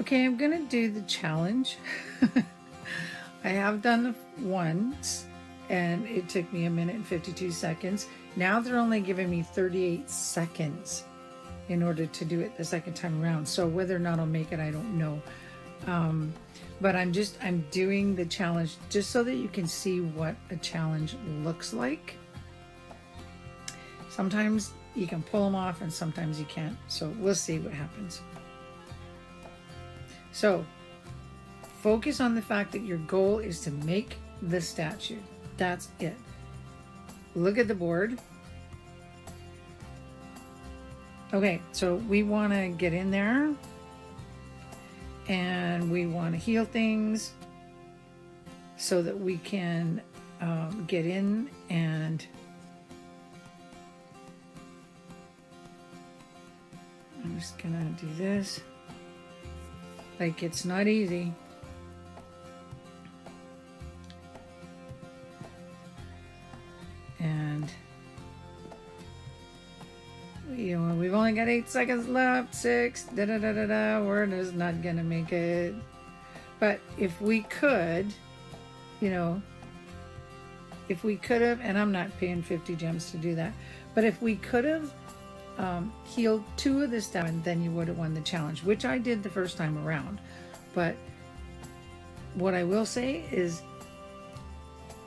Okay, I'm gonna do the challenge. I have done it once and it took me 1 minute and 52 seconds. Now they're only giving me 38 seconds in order to do it the second time around. So whether or not I'll make it, I don't know. But I'm doing the challenge just so that you can see what a challenge looks like. Sometimes you can pull them off and sometimes you can't. So we'll see what happens. So focus on the fact that your goal is to make the statue. That's it. Look at the board. Okay, so we want to get in there and we want to heal things so that we can get in and I'm just gonna do this. Like, it's not easy. And we've only got 8 seconds left. 6, we're just not gonna make it. But if we could, if we could have, and I'm not paying 50 gems to do that, but if we could have healed 2 of the stuff, and then you would have won the challenge, which I did the first time around. But what I will say is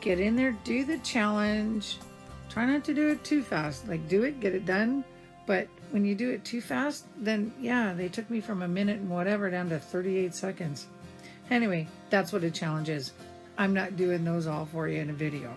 get in there, do the challenge. Try not to do it too fast. Like, do it, get it done. But when you do it too fast, then yeah, they took me from 1 minute and whatever down to 38 seconds. Anyway, that's what a challenge is. I'm not doing those all for you in a video.